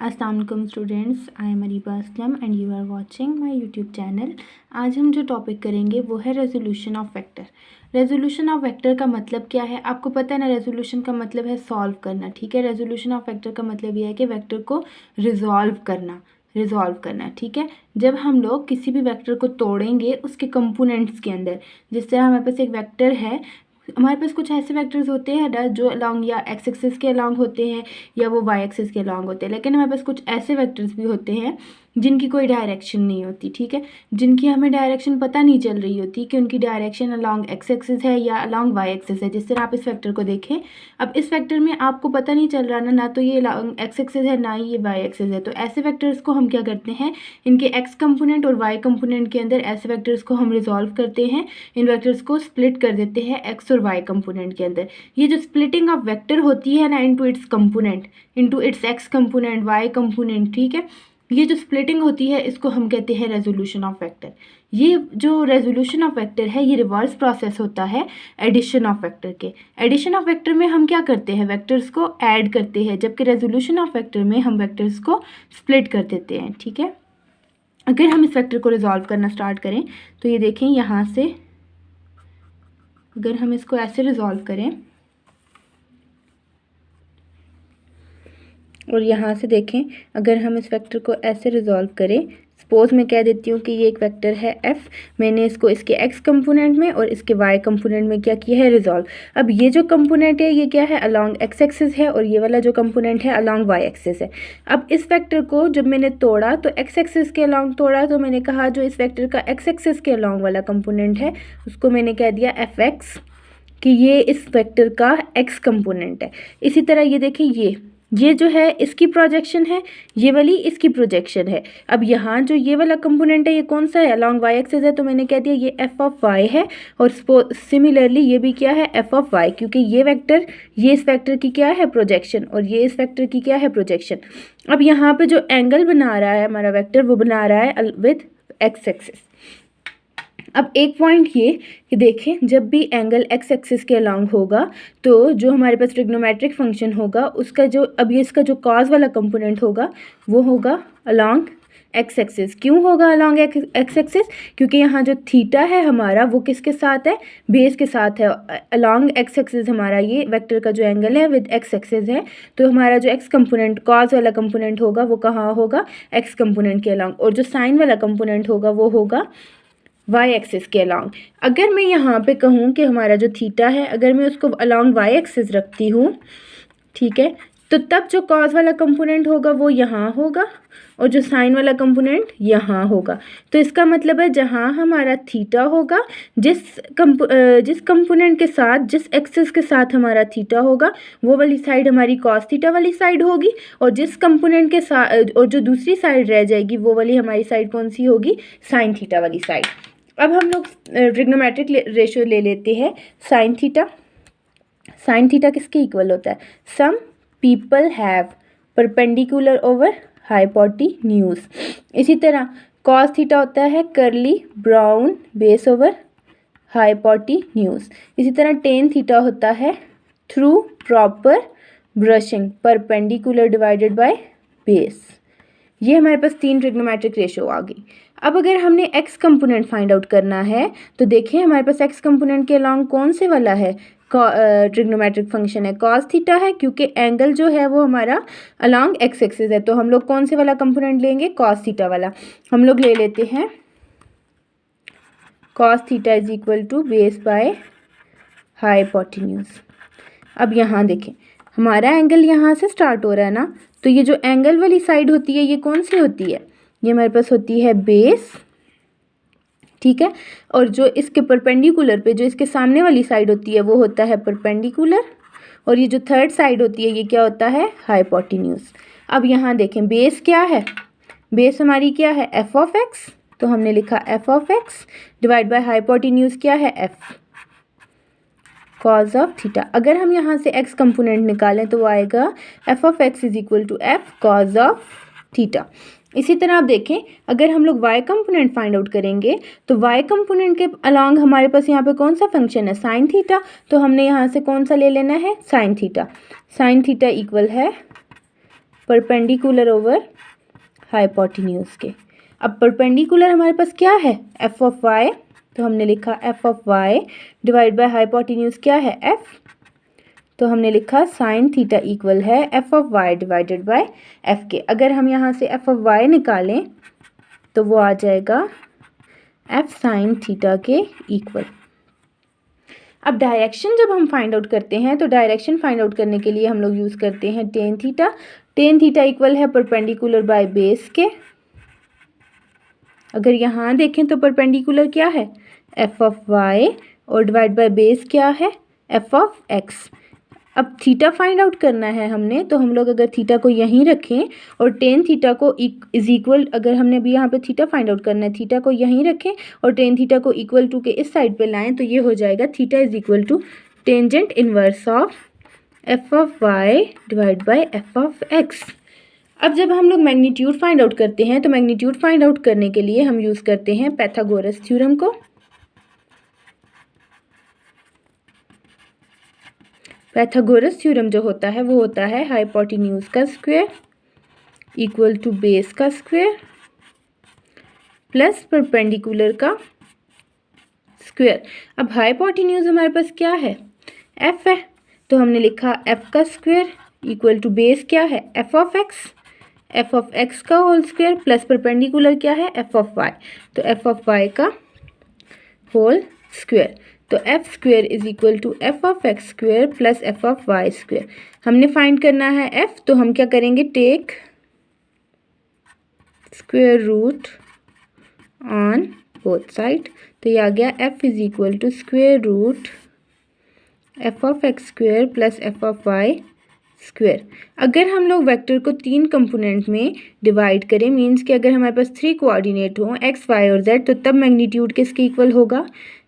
अस्सलाम वालेकुम students, I am Areeba Aslam and you are watching my YouTube channel. आज हम जो टॉपिक करेंगे वो है resolution of vector. Resolution of vector का मतलब क्या है, आपको पता है ना। रेजोल्यूशन का मतलब है सॉल्व करना, ठीक है। रेजोल्यूशन ऑफ वेक्टर का मतलब यह है कि वेक्टर को रिजॉल्व करना, ठीक है। जब हम लोग किसी भी वेक्टर को तोड़ेंगे उसके कंपोनेंट्स के अंदर, जिस तरह हमारे पास एक वेक्टर है, हमारे पास कुछ ऐसे वेक्टर्स होते हैं ना जो अलॉन्ग या एक्स एक्सिस के अलॉन्ग होते हैं या वो वाई एक्सिस के अलॉन्ग होते हैं, लेकिन हमारे पास कुछ ऐसे वेक्टर्स भी होते हैं जिनकी कोई डायरेक्शन नहीं होती, ठीक है। जिनकी हमें डायरेक्शन पता नहीं चल रही होती कि उनकी डायरेक्शन अलॉन्ग एक्स एक्सिस है या अलॉन्ग वाई एक्सिस है। जिस तरह आप इस वेक्टर को देखें, अब इस वेक्टर में आपको पता नहीं चल रहा ना तो ये एक्स एक्सिस है ना ये वाई एक्सिस है। तो ऐसे वेक्टर्स को हम क्या करते हैं, इनके एक्स कंपोनेंट और वाई कंपोनेंट के अंदर ऐसे वेक्टर्स को हम रिजॉल्व करते हैं। इन वेक्टर्स को स्प्लिट कर देते हैं एक्स और वाई कंपोनेंट के अंदर। ये जो स्प्लिटिंग ऑफ वेक्टर होती है ना into its component, into its X component, Y component, ठीक है, ये जो स्प्लिटिंग होती है इसको हम कहते हैं रेजोल्यूशन ऑफ वेक्टर। ये जो रेजोल्यूशन ऑफ वेक्टर है ये रिवर्स प्रोसेस होता है एडिशन ऑफ वेक्टर के। एडिशन ऑफ वेक्टर में हम क्या करते हैं, वेक्टर्स को ऐड करते हैं, जबकि रेजोल्यूशन ऑफ वेक्टर में हम वेक्टर्स को स्प्लिट कर देते हैं, ठीक है। अगर हम इस वेक्टर को रिजॉल्व करना स्टार्ट करें तो ये देखें, यहाँ से अगर हम इसको ऐसे रिजॉल्व करें और यहाँ से देखें, अगर हम इस वेक्टर को ऐसे रिजॉल्व करें, सपोज मैं कह देती हूँ कि ये एक वेक्टर है f, मैंने इसको इसके x कंपोनेंट में और इसके y कंपोनेंट में क्या किया है, रिजॉल्व। अब ये जो कंपोनेंट है ये क्या है, अलॉन्ग x एक्सिस है, और ये वाला जो कंपोनेंट है अलॉन्ग y एक्सिस है। अब इस वेक्टर को जब मैंने तोड़ा तो x एक्सिस के अलॉन्ग तोड़ा, तो मैंने कहा जो इस वेक्टर का x एक्सिस के अलॉन्ग वाला कंपोनेंट है उसको मैंने कह दिया fx, कि ये इस वेक्टर का x कंपोनेंट है। इसी तरह ये देखिए, ये जो है इसकी प्रोजेक्शन है, ये वाली इसकी प्रोजेक्शन है। अब यहाँ जो ये वाला कंपोनेंट है ये कौन सा है, अलॉन्ग वाई एक्सिस है, तो मैंने कह दिया ये एफ ऑफ वाई है। और सिमिलरली ये भी क्या है, एफ ऑफ वाई, क्योंकि ये वेक्टर, ये इस वेक्टर की क्या है, प्रोजेक्शन, और ये इस वेक्टर की क्या है, प्रोजेक्शन। अब यहाँ पे जो एंगल बना रहा है हमारा वेक्टर, वो बना रहा है विद एक्स एक्सिस। अब एक पॉइंट ये कि देखें, जब भी एंगल एक्स एक्सिस के अलॉन्ग होगा तो जो हमारे पास ट्रिग्नोमेट्रिक फंक्शन होगा उसका जो, अब ये इसका जो कॉज वाला कंपोनेंट होगा वो होगा अलॉन्ग एक्स एक्सिस। क्यों होगा अलॉन्ग एक्स एक्सिस, क्योंकि यहाँ जो थीटा है हमारा वो किसके साथ है, बेस के साथ है। अलॉन्ग एक्स एक्सिस हमारा ये वेक्टर का जो एंगल है विद एक्स एक्सिस है, तो हमारा जो एक्स कंपोनेंट, कॉज वाला कंपोनेंट होगा वो कहाँ होगा, एक्स कंपोनेंट के अलॉन्ग, और जो साइन वाला कंपोनेंट होगा वो होगा वाई एक्सिस के अलॉन्ग। अगर मैं यहाँ पे कहूँ कि हमारा जो थीटा है, अगर मैं उसको अलॉन्ग वाई एक्सिस रखती हूँ, ठीक है, तो तब जो कॉज वाला कंपोनेंट होगा वो यहाँ होगा और जो साइन वाला कंपोनेंट यहाँ होगा। तो इसका मतलब है जहाँ हमारा थीटा होगा, जिस कंपोनेंट के साथ, जिस एक्सिस के साथ हमारा थीटा होगा वो वाली साइड हमारी कॉस थीटा वाली साइड होगी, और जिस कंपोनेंट के साथ, और जो दूसरी साइड रह जाएगी वो वाली हमारी साइड कौन सी होगी, साइन थीटा वाली साइड। अब हम लोग ट्रिग्नोमेट्रिक रेशियो ले लेते हैं साइन थीटा। साइन थीटा किसके इक्वल होता है, some people have perpendicular over hypotenuse. इसी तरह कॉस थीटा होता है करली ब्राउन बेस ओवर हाइपोटेन्यूज। इसी तरह टेन थीटा होता है through proper brushing perpendicular divided by base. ये हमारे पास 3 ट्रिग्नोमेट्रिक रेशियो आ गई। अब अगर हमने x कंपोनेंट फाइंड आउट करना है तो देखिए हमारे पास x कंपोनेंट के अलॉन्ग कौन से वाला है, ट्रिग्नोमेट्रिक फंक्शन है कॉस थीटा है, क्योंकि एंगल जो है वो हमारा अलॉन्ग x एक्सिस है, तो हम लोग कौन से वाला कंपोनेंट लेंगे, कॉस थीटा वाला। हम लोग ले लेते हैं cos theta is equal to base by hypotenuse. अब यहाँ देखें, हमारा एंगल यहाँ से स्टार्ट हो रहा है ना, तो ये जो एंगल वाली साइड होती है ये कौन सी होती है, ये हमारे पास होती है बेस, ठीक है। और जो इसके परपेंडिकुलर पे, जो इसके सामने वाली साइड होती है वो होता है परपेंडिकुलर, और ये जो थर्ड साइड होती है ये क्या होता है, हाइपोटेन्यूज। अब यहाँ देखें बेस क्या है, बेस हमारी क्या है, एफ ऑफ एक्स, तो हमने लिखा F of x divide by hypotenuse क्या है, एफ कॉज ऑफ थीटा। अगर हम यहाँ से x कंपोनेंट निकालें तो वो आएगा F of X is equal to F cos of theta. इसी तरह आप देखें, अगर हम लोग y कंपोनेंट फाइंड आउट करेंगे तो y कंपोनेंट के अलॉन्ग हमारे पास यहाँ पे कौन सा फंक्शन है, साइन थीटा, तो हमने यहाँ से कौन सा ले लेना है, sign theta. Sine theta equal है परपेंडिकुलर ओवर हाइपोटेन्यूज के। अब परपेंडिकुलर हमारे पास क्या है, एफ ऑफ वाई, तो हमने लिखा F of Y divide by hypotenuse क्या है, एफ, तो हमने लिखा साइन थीटा इक्वल है F of Y divided by F के। अगर हम यहाँ से एफ ऑफ वाई निकालें तो वो आ जाएगा एफ साइन थीटा के इक्वल। अब डायरेक्शन जब हम फाइंड आउट करते हैं तो डायरेक्शन फाइंड आउट करने के लिए हम लोग यूज़ करते हैं tan theta. Tan theta equal है परपेंडिकुलर बाय बेस के। अगर यहाँ देखें तो परपेंडिकुलर क्या है, एफ ऑफ वाई, और डिवाइड बाय बेस क्या है, एफ ऑफ एक्स। अब थीटा फाइंड आउट करना है हमने, तो हम लोग अगर थीटा को यहीं रखें और टेन थीटा को इज इक्वल, अगर हमने अभी यहाँ पे थीटा फाइंड आउट करना है, थीटा को यहीं रखें और टेन थीटा को इक्वल टू के इस साइड पे लाएं, तो ये हो जाएगा theta is equal to tangent inverse of F of Y divide by F of X. अब जब हम लोग मैग्नीट्यूड फाइंड आउट करते हैं तो मैग्नीट्यूड फाइंड आउट करने के लिए हम यूज़ करते हैं पाइथागोरस थ्योरम को। पाइथागोरस थ्योरम जो होता है वो होता है हाइपोटेन्यूज का स्क्वायर इक्वल टू बेस का स्क्वायर प्लस परपेंडिकुलर का स्क्वायर। अब हाइपोटेन्यूज हमारे पास क्या है, एफ है, तो हमने लिखा एफ का स्क्वायर इक्वल टू बेस क्या है, एफ ऑफ एक्स का होल स्क्वायर प्लस परपेंडिकुलर क्या है, एफ ऑफ वाई, तो एफ ऑफ वाई का होल स्क्वायर। तो F square is equal to F of X square plus F of Y square. हमने find करना है एफ, तो हम क्या करेंगे, take square root on both side, तो ये आ गया F is equal to square root F of X square plus F of Y square. अगर हम लोग वेक्टर को 3 कंपोनेंट में डिवाइड करें, मीन्स कि अगर हमारे पास 3 कोऑर्डिनेट हों एक्स वाई और जेड, तो तब मैग्नीट्यूड किसके इक्वल होगा,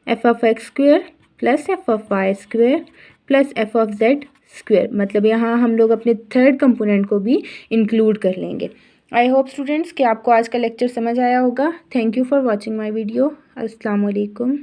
F of X square plus F of Y square plus F of Z square. मतलब यहाँ हम लोग अपने थर्ड कंपोनेंट को भी इंक्लूड कर लेंगे। आई होप स्टूडेंट्स कि आपको आज का लेक्चर समझ आया होगा। Thank you for watching my video. अस्सलाम वालेकुम।